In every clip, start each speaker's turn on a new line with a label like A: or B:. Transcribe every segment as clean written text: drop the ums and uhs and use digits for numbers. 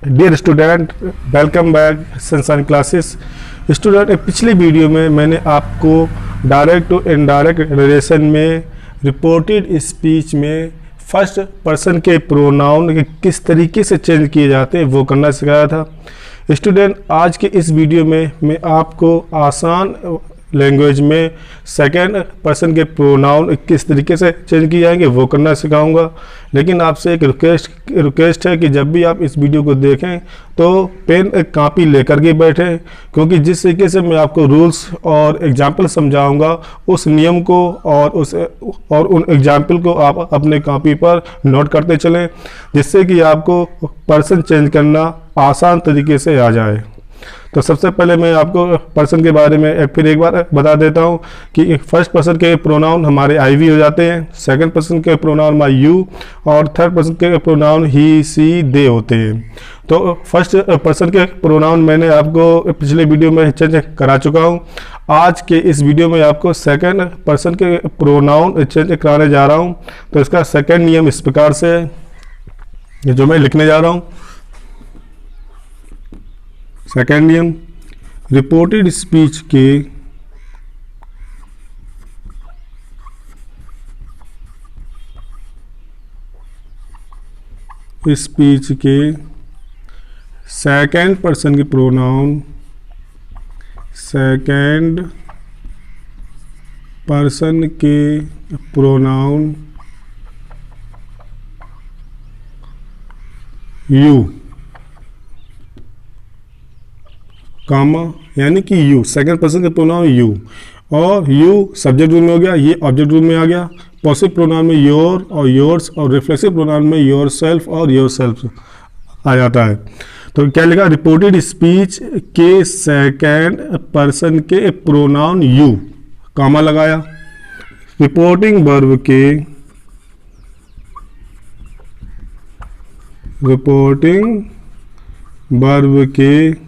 A: Dear student, welcome back Sunshine Classes. Student, पिछले video में मैंने आपको डायरेक्ट टू इनडायरेक्ट रिलेशन में रिपोर्टेड स्पीच में फर्स्ट पर्सन के प्रोनाउन किस तरीके से चेंज किए जाते हैं वो करना सिखाया था। स्टूडेंट, आज के इस वीडियो में मैं आपको आसान लैंग्वेज में सेकंड पर्सन के प्रोनाउन किस तरीके से चेंज किए जाएंगे वो करना सिखाऊंगा। लेकिन आपसे एक रिक्वेस्ट है कि जब भी आप इस वीडियो को देखें तो पेन कॉपी लेकर के बैठें, क्योंकि जिस तरीके से मैं आपको रूल्स और एग्जाम्पल समझाऊंगा उस नियम को और उन एग्जाम्पल को आप अपने कॉपी पर नोट करते चलें, जिससे कि आपको पर्सन चेंज करना आसान तरीके से आ जाए। तो सबसे पहले मैं आपको पर्सन के बारे में फिर एक बार बता देता हूँ कि फर्स्ट पर्सन के प्रोनाउन हमारे आई वी हो जाते हैं, सेकंड पर्सन के प्रोनाउन हमारे यू और थर्ड पर्सन के प्रोनाउन ही सी दे होते हैं। तो फर्स्ट पर्सन के प्रोनाउन मैंने आपको पिछले वीडियो में चेंज करा चुका हूँ। आज के इस वीडियो में आपको सेकंड पर्सन के प्रोनाउन चेंज कराने जा रहा हूँ। तो इसका सेकंड नियम इस प्रकार से है, जो मैं लिखने जा रहा हूँ। सेकेंड नियम, रिपोर्टेड स्पीच के सेकेंड पर्सन के प्रोनाउन यू कामा यानी कि यू, सेकंड पर्सन के प्रोनाउन यू, और यू सब्जेक्ट रूल में हो गया, ये ऑब्जेक्ट रूल में आ गया। पॉसिटिव प्रोनाउन में योर और योर्स, और रिफ्लेक्सिव प्रोनाउन में योर सेल्फ और योर सेल्फ आ जाता है। तो क्या लिखा, रिपोर्टेड स्पीच के सेकंड पर्सन के प्रोनाउन यू, कामा लगाया। रिपोर्टिंग वर्ब के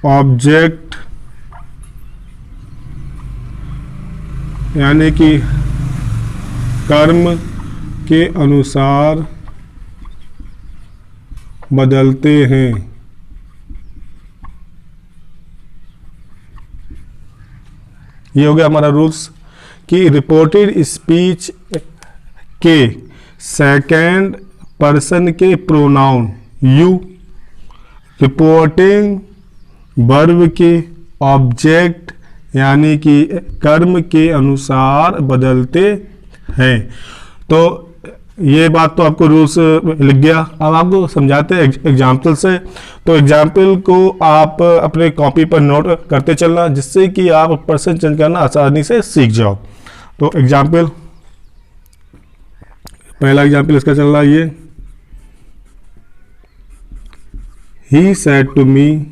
A: ऑब्जेक्ट यानी कि कर्म के अनुसार बदलते हैं। ये हो गया हमारा रूल्स कि रिपोर्टेड स्पीच के सेकंड पर्सन के प्रोनाउन यू, रिपोर्टिंग वर्ब के ऑब्जेक्ट यानी कि कर्म के अनुसार बदलते हैं। तो ये बात तो आपको रूल्स लिख गया। अब आपको समझाते हैं एग्जाम्पल से। तो एग्जाम्पल को आप अपने कॉपी पर नोट करते चलना, जिससे कि आप पर्सन चेंज करना आसानी से सीख जाओ। तो एग्जाम्पल, पहला एग्जाम्पल इसका चल रहा है ये, he said to me,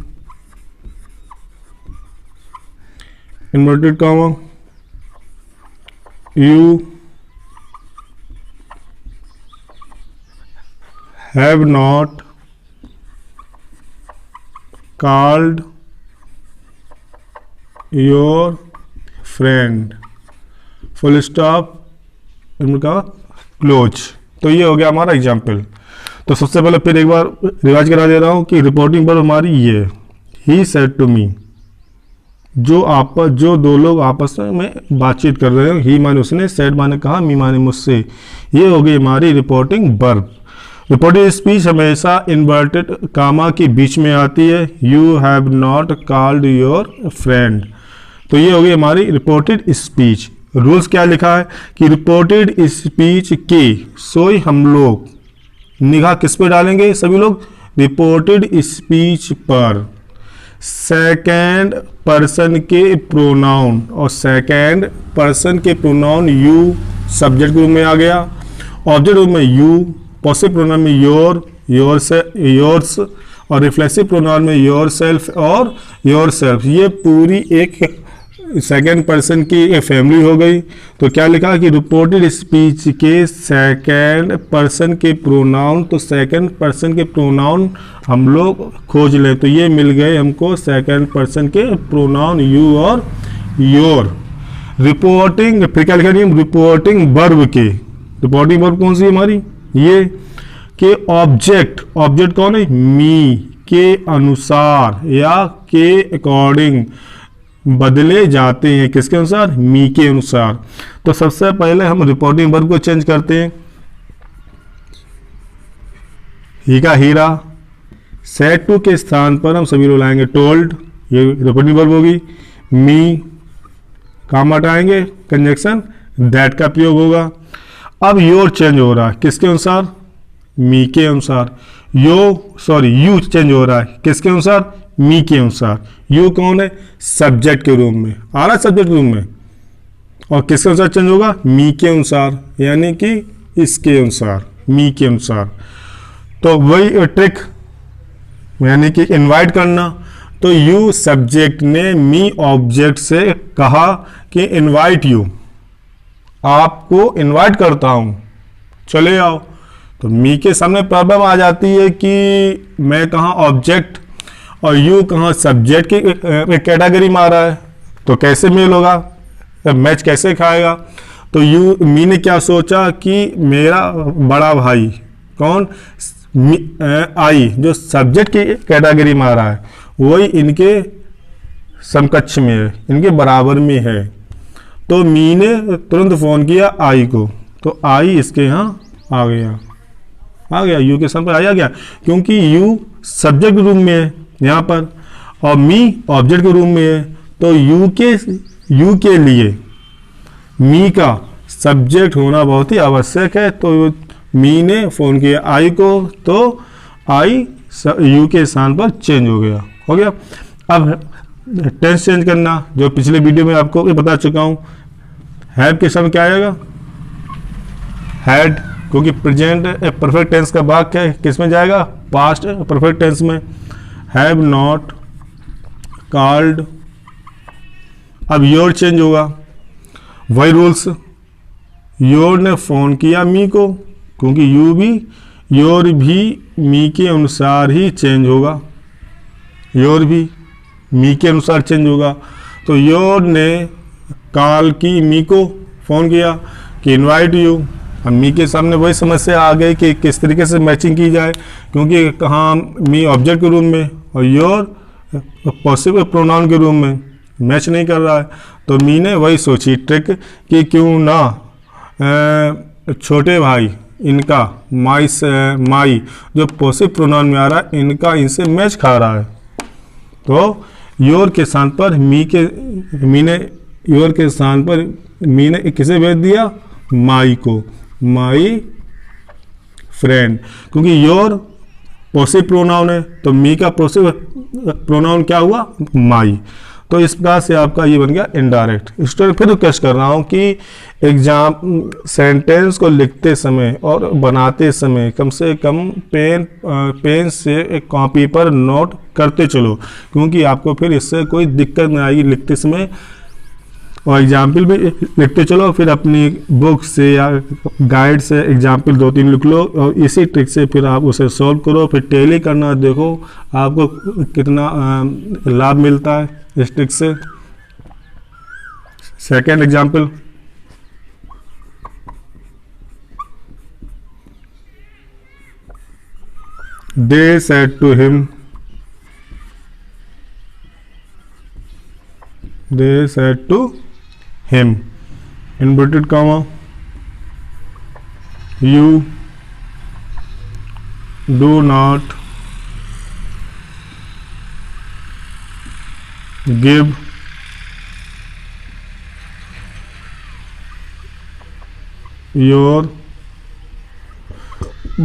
A: inverted comma, you have not called your friend, full stop, इनका क्लोज। तो ये हो गया हमारा एग्जाम्पल। तो सबसे पहले फिर एक बार रिवाइज करा दे रहा हूँ कि रिपोर्टिंग पर हमारी ये, ही सेड टू मी, जो दो लोग आपस में बातचीत कर रहे हो, ही माने उसने, सेड माने कहा, मी माने मुझसे। ये हो गई हमारी रिपोर्टिंग वर्ब। रिपोर्टेड स्पीच हमेशा इन्वर्टेड कामा के बीच में आती है, you have not called your friend. तो ये हो गई हमारी रिपोर्टेड स्पीच। रूल्स क्या लिखा है कि रिपोर्टेड स्पीच के, सोई हम लोग निगाह किस पे डालेंगे, सभी लोग रिपोर्टेड स्पीच पर सेकंड पर्सन के प्रोनाउन, और सेकंड पर्सन के प्रोनाउन यू सब्जेक्ट ग्रुप में आ गया, ऑब्जेक्ट ग्रुप में यू, पॉसिटिव प्रोनाउन में योर, योर्स, और रिफ्लेक्सिव प्रोनाउन में योर सेल्फ और योर सेल्फ। ये पूरी एक सेकंड पर्सन की एक फैमिली हो गई। तो क्या लिखा कि रिपोर्टेड स्पीच के सेकंड पर्सन के प्रोनाउन, तो सेकंड पर्सन के प्रोनाउन हम लोग खोज ले। तो ये मिल गए हमको सेकंड पर्सन के प्रोनाउन यू और योर। रिपोर्टिंग, फिर क्या लिखा नहीं, रिपोर्टिंग वर्ब के, रिपोर्टिंग वर्ब कौन सी है हमारी, ये के ऑब्जेक्ट कौन है, मी के अनुसार या के अकॉर्डिंग बदले जाते हैं। किसके अनुसार, मी के अनुसार। तो सबसे पहले हम रिपोर्टिंग वर्ब को चेंज करते हैं। ही का हीरा, सेड टू के स्थान पर हम सभी लोग लाएंगे टोल्ड, ये रिपोर्टिंग वर्ब होगी। मी काम हटाएंगे, कंजक्शन दैट का प्रयोग होगा। अब योर चेंज हो रहा है, किसके अनुसार, मी के अनुसार। यू चेंज हो रहा है, किसके अनुसार, मी के अनुसार। यू कौन है, सब्जेक्ट के रूप में आ रहा है, सब्जेक्ट के रूप में, और किसके अनुसार चेंज होगा, मी के अनुसार, यानी कि इसके अनुसार, मी के अनुसार। तो वही ट्रिक, यानी कि इनवाइट करना। तो यू सब्जेक्ट ने मी ऑब्जेक्ट से कहा कि इनवाइट यू, आपको इनवाइट करता हूं, चले आओ। तो मी के सामने प्रॉब्लम आ जाती है कि मैं कहाँ ऑब्जेक्ट और यू कहाँ सब्जेक्ट की कैटेगरी में आ रहा है, तो कैसे मेल होगा, मैच कैसे खाएगा। तो मी ने क्या सोचा कि मेरा बड़ा भाई कौन, आई जो सब्जेक्ट की कैटेगरी में आ रहा है, वही इनके समकक्ष में है, इनके बराबर में है। तो मी ने तुरंत फोन किया आई को, तो आई इसके यहाँ आ गया, यू के सामने आ गया, क्योंकि यू सब्जेक्ट के रूप में है यहाँ पर और मी ऑब्जेक्ट के रूप में है। तो यू के लिए मी का सब्जेक्ट होना बहुत ही आवश्यक है। तो मी ने फोन किया आई को, तो आई यू के स्थान पर चेंज हो गया। अब टेंस चेंज करना, जो पिछले वीडियो में आपको बता चुका हूँ। हैव के समय क्या आएगा, हैड, क्योंकि प्रेजेंट परफेक्ट टेंस का वाक्य है, किस में जाएगा, पास्ट परफेक्ट टेंस में। हैव नॉट कॉल्ड, अब योर चेंज होगा, वही रूल्स। योर ने फोन किया मी को, क्योंकि योर भी मी के अनुसार ही चेंज होगा, योर भी मी के अनुसार चेंज होगा। तो योर ने कॉल की मी को, फोन किया कि इनवाइट यू। अब मी के सामने वही समस्या आ गई कि किस तरीके से मैचिंग की जाए, क्योंकि कहाँ मी ऑब्जेक्ट के रूप में और योर पॉसिबल प्रोनाउन के रूप में मैच नहीं कर रहा है। तो मी ने वही सोची ट्रिक कि क्यों ना छोटे भाई इनका माई जो पॉसिबल प्रोनाउन में आ रहा है, इनका इनसे मैच खा रहा है। तो योर के स्थान पर योर के स्थान पर मी ने किसे भेज दिया, माई को, माई फ्रेंड, क्योंकि योर पॉसिबल प्रोनाउन है, तो मी का पॉसिबल प्रोनाउन क्या हुआ, माई। तो इस प्रकार से आपका ये बन गया इनडायरेक्ट। इस तरह फिर रिक्वेस्ट कर रहा हूँ कि एग्जाम सेंटेंस को लिखते समय और बनाते समय कम से कम पेन से एक कॉपी पर नोट करते चलो, क्योंकि आपको फिर इससे कोई दिक्कत नहीं आएगी लिखते समय। और एग्जाम्पल भी लिखते चलो, फिर अपनी बुक से या गाइड से एग्जाम्पल 2-3 लिख लो और इसी ट्रिक से फिर आप उसे सॉल्व करो। फिर टेली करना, देखो आपको कितना लाभ मिलता है इस ट्रिक से। Second example, they said to him, they said to him, inverted comma, you do not give your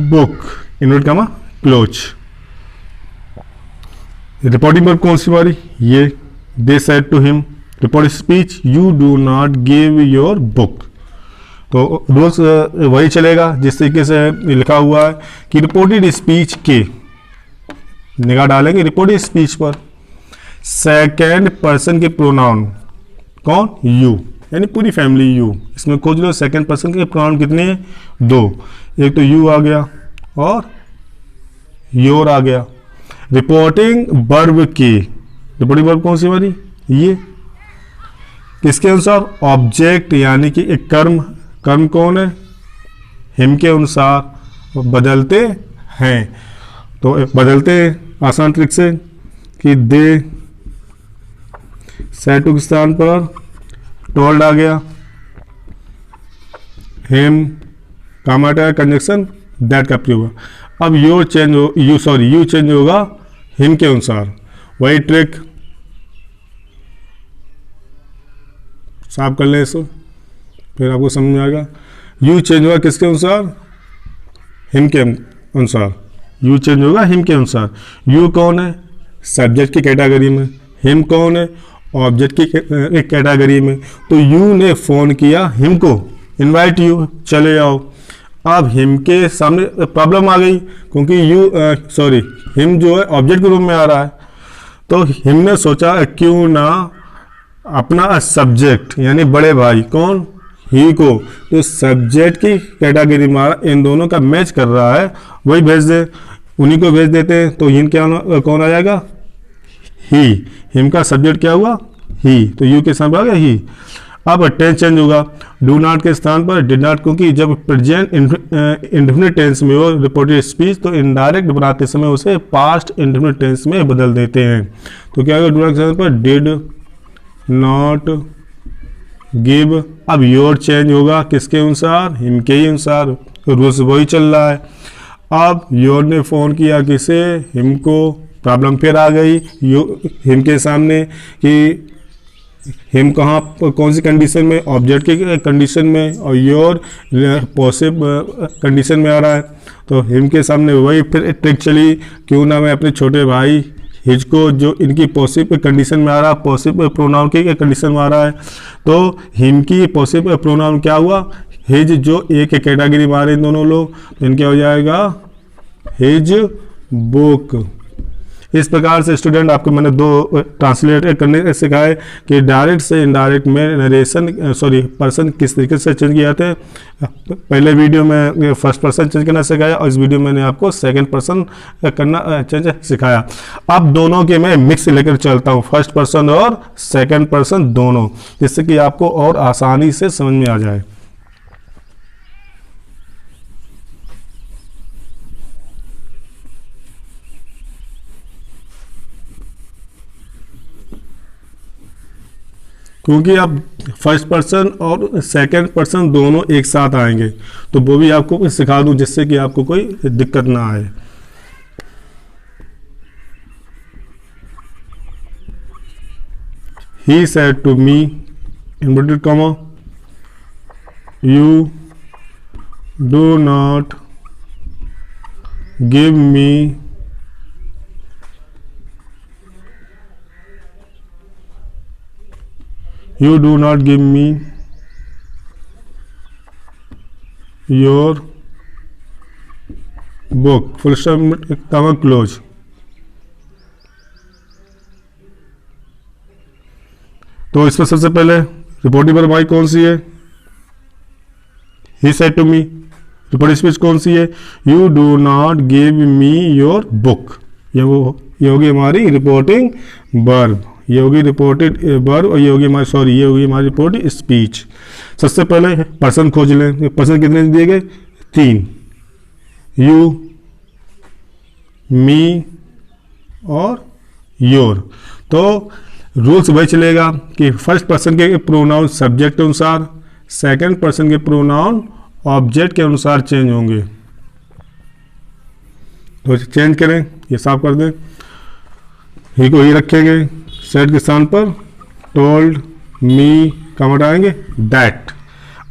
A: book, inverted comma, close। Reporting पर कौन सी बारी, ये they said to him। Report speech, you do not give your book. तो रोज वही चलेगा जिस तरीके से लिखा हुआ है कि रिपोर्टेड स्पीच के, निगाह डालेंगे रिपोर्टेड स्पीच पर। सेकेंड पर्सन के प्रोनाउन कौन, यू, यानी पूरी फैमिली यू। इसमें खोज लो सेकेंड पर्सन के प्रोनाउन कितने हैं, 2। एक तो यू आ गया और योर आ गया। रिपोर्टिंग वर्ब की, रिपोर्टिंग वर्ब कौन सी वाली, ये किसके अनुसार, ऑब्जेक्ट, यानी कि एक कर्म कौन है, हिम के अनुसार बदलते हैं। तो बदलते हैं आसान ट्रिक से कि दे सेड टू के स्थान पर टोल्ड आ गया, हिम काम आटा कंजक्शन दैट का प्रयोग होगा। अब यू चेंज होगा हिम के अनुसार। वही ट्रिक साफ कर लें इसको, फिर आपको समझ में आएगा। यू चेंज होगा किसके अनुसार? हिम के अनुसार। यू चेंज होगा हिम के अनुसार। यू कौन है? सब्जेक्ट की कैटेगरी में। हिम कौन है? ऑब्जेक्ट की एक कैटेगरी में। तो यू ने फोन किया हिम को, इनवाइट यू, चले आओ। अब हिम के सामने प्रॉब्लम आ गई, क्योंकि हिम जो है ऑब्जेक्ट के रूप में आ रहा है। तो हिम ने सोचा क्यों ना अपना सब्जेक्ट यानी बड़े भाई कौन, ही को, तो सब्जेक्ट की कैटेगरी में इन दोनों का मैच कर रहा है, वही भेज दे, उन्हीं को भेज देते हैं। तो हिम क्या कौन आ जाएगा? ही। हिम का सब्जेक्ट क्या हुआ? ही। तो यू के सामने आ गया ही। अब टेंस चेंज होगा, डू नॉट के स्थान पर डिड नॉट, क्योंकि जब प्रेजेंट इंडेफिनिट टेंस में हो रिपोर्टेड स्पीच तो इनडायरेक्ट बनाते समय उसे पास्ट इंडेफिनिट टेंस में बदल देते हैं। तो क्या होगा? डू नॉट के स्थान पर डिड नॉट गिव। अब योर चेंज होगा किसके अनुसार? हिम के ही अनुसार। रूल्स वही चल रहा है। अब योर ने फोन किया किसे? हिम को। प्रॉब्लम फिर आ गई हिम के सामने कि हिम कहाँ, कौन सी कंडीशन में? ऑब्जेक्ट की कंडीशन में, और योर पॉसिब कंडीशन में आ रहा है। तो हिम के सामने वही फिर ट्रिक चली, क्यों ना मैं अपने छोटे भाई हिज को, जो इनकी पॉसिब कंडीशन में आ रहा है, पॉसिब प्रोनाउन की कंडीशन में आ रहा है। तो हिम की पॉसिब प्रोनाउन क्या हुआ? हिज, जो एक कैटेगरी में आ रहे हैं दोनों लोग, तो इनके हो जाएगा हिज बुक। इस प्रकार से स्टूडेंट आपको मैंने दो ट्रांसलेट करने सिखाए कि डायरेक्ट से इनडायरेक्ट में नरेशन पर्सन किस तरीके से चेंज किए जाते हैं। पहले वीडियो में फर्स्ट पर्सन चेंज करना सिखाया, और इस वीडियो में मैंने आपको सेकंड पर्सन करना चेंज सिखाया। अब दोनों के मैं मिक्स लेकर चलता हूँ, फर्स्ट पर्सन और सेकंड पर्सन दोनों, जिससे कि आपको और आसानी से समझ में आ जाए। क्योंकि अब फर्स्ट पर्सन और सेकंड पर्सन दोनों एक साथ आएंगे, तो वो भी आपको सिखा दूं जिससे कि आपको कोई दिक्कत ना आए। He said to me, inverted comma, you do not give me your book, full stop, comma, close। तो इसमें सबसे पहले रिपोर्टिव वर्ब कौन सी है? He said to me। Reported speech कौन सी है? You do not give me your book। ये होगी हमारी रिपोर्टिंग वर्ब, ये होगी रिपोर्टेड वर्ब, और ये होगी हमारी रिपोर्टिंग स्पीच। सबसे पहले पर्सन खोज लें। पर्सन कितने दिए गए? 3, यू, मी और योर। तो रूल्स वही चलेगा कि फर्स्ट पर्सन के प्रोनाउन सब्जेक्ट के अनुसार, सेकंड पर्सन के प्रोनाउन ऑब्जेक्ट के अनुसार चेंज होंगे। तो चेंज करें, ये साफ कर दें। ही को ही रखेंगे, सेड के स्थान पर टोल्ड मी कम हटाएंगे दैट।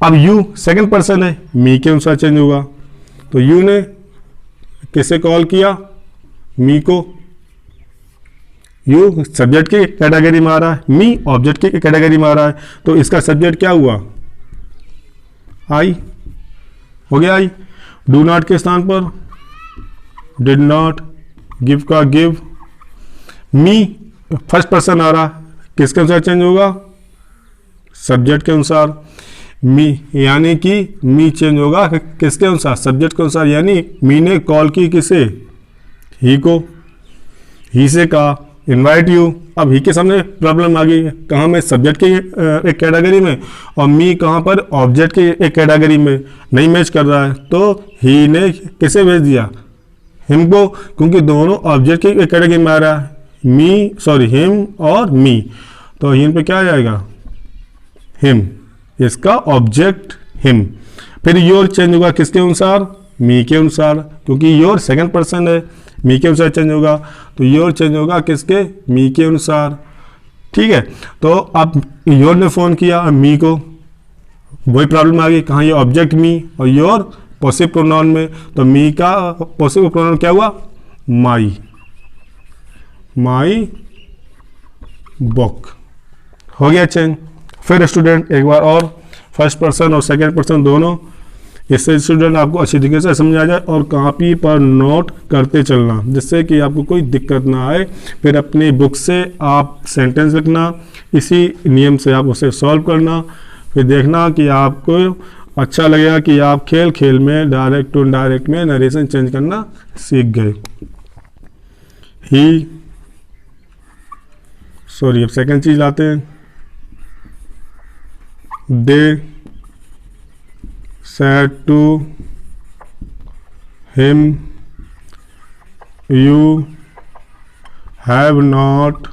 A: अब यू सेकंड पर्सन है, मी के अनुसार चेंज होगा। तो यू ने किसे कॉल किया? मी को। यू सब्जेक्ट की कैटेगरी में आ रहा है, मी ऑब्जेक्ट की कैटेगरी में आ रहा है। तो इसका सब्जेक्ट क्या हुआ? आई। हो गया आई। डू नॉट के स्थान पर डिड नॉट, गिव का गिव। मी फर्स्ट पर्सन आ रहा, किसके अनुसार चेंज होगा? सब्जेक्ट के अनुसार। मी यानी कि मी चेंज होगा किसके अनुसार? सब्जेक्ट के अनुसार। यानी मी ने कॉल की किसे? ही को। ही से कहा इनवाइट यू। अब ही के सामने प्रॉब्लम आ गई है, कहाँ में? सब्जेक्ट की एक कैटेगरी में, और मी कहाँ पर? ऑब्जेक्ट की एक कैटेगरी में, नहीं मैच कर रहा है। तो ही ने किसे भेज दिया? हिम को, क्योंकि दोनों ऑब्जेक्ट की कैटेगरी में आ रहा है, हिम और मी, तो हिम पे क्या आ जाएगा, हिम, इसका ऑब्जेक्ट हिम। फिर योर चेंज होगा किसके अनुसार, मी के अनुसार, क्योंकि योर सेकंड पर्सन है, मी के अनुसार चेंज होगा, तो योर चेंज होगा किसके, मी के अनुसार। ठीक है, तो अब योर ने फ़ोन किया मी को, वही प्रॉब्लम आ गई, कहाँ ये ऑब्जेक्ट मी और योर पॉसिटिव प्रोनाउन में, तो मी का पॉसिटिव प्रोनाउन क्या हुआ, माई, माई बुक, हो गया चेंज। फिर स्टूडेंट एक बार और फर्स्ट पर्सन और सेकंड पर्सन दोनों, इससे स्टूडेंट आपको अच्छी तरीके से समझ आ जाए और कॉपी पर नोट करते चलना, जिससे कि आपको कोई दिक्कत ना आए। फिर अपनी बुक से आप सेंटेंस लिखना, इसी नियम से आप उसे सॉल्व करना, फिर देखना कि आपको अच्छा लगेगा कि आप खेल खेल में डायरेक्ट टू इनडायरेक्ट में नरेशन चेंज करना सीख गए। अब सेकंड चीज लाते हैं, दे said to him, you have not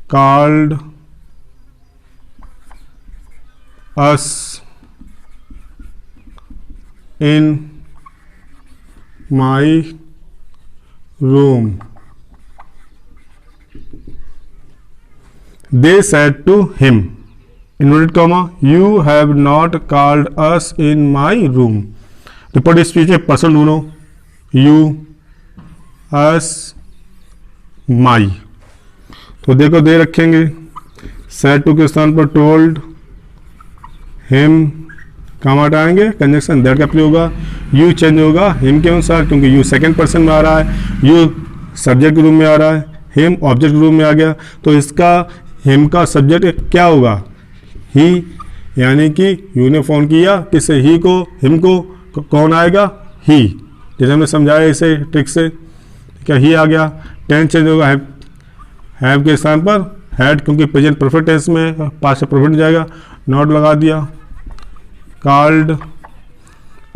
A: called us in my room. They said to him, inverted comma, you have not called us in my room. Report speech में person ढूंढो, you, अस, माई, तो देखो दे रखेंगे, सेड टू के स्थान पर told, him, काम हटाएंगे, कंजक्शन दैट का प्रयोग होगा, यू चेंज होगा हिम के अनुसार, क्योंकि यू सेकंड पर्सन में आ रहा है, यू सब्जेक्ट के रूम में आ रहा है, हिम ऑब्जेक्ट के रूम में आ गया, तो इसका हिम का सब्जेक्ट क्या होगा, ही, यानी कि यू ने फ़ोन किया किससे, ही को, हिम को कौन आएगा, ही, जैसे हमने समझाया इसे ट्रिक से, क्या ही आ गया। टेंस चेंज होगा, हैव के स्थान पर हैड, क्योंकि प्रेजेंट परफेक्ट टेंस में पास्ट परफेक्ट जाएगा, नॉट लगा दिया। कॉल्ड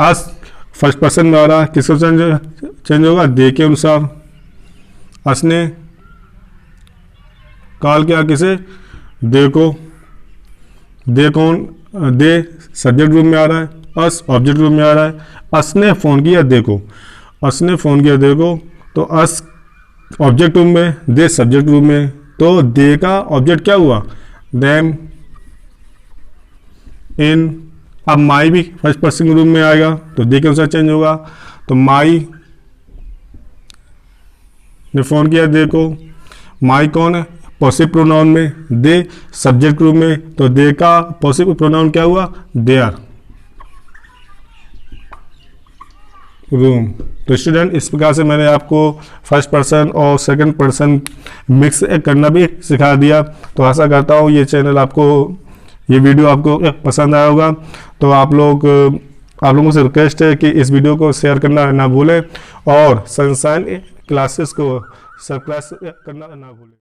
A: अस फर्स्ट पर्सन में आ रहा है, किसको चेंज होगा, दे के अनुसार, अस ने कॉल किया किसे, दे को, दे कौन, दे सब्जेक्ट रूम में आ रहा है, अस ऑब्जेक्ट रूम में आ रहा है, अस ने फ़ोन किया दे को, अस ने फ़ोन किया दे को, तो अस ऑब्जेक्ट रूम में, दे सब्जेक्ट रूम में, तो दे का ऑब्जेक्ट क्या हुआ, देम, इन। अब माई भी फर्स्ट पर्सन रूम में आएगा, तो दे के अनुसार चेंज होगा, तो माई ने फ़ोन किया दे को, माई कौन है, पॉसिटिव प्रोनाउन में, दे सब्जेक्ट रूम में, तो दे का पॉसिटिव प्रोनाउन क्या हुआ, देयर रूम। तो स्टूडेंट इस प्रकार से मैंने आपको फर्स्ट पर्सन और सेकंड पर्सन मिक्स करना भी सिखा दिया। तो आशा करता हूँ ये चैनल आपको, ये वीडियो आपको पसंद आया होगा। तो आप लोगों से रिक्वेस्ट है कि इस वीडियो को शेयर करना ना भूलें और सनशाइन क्लासेस को सब्सक्राइब करना ना भूलें।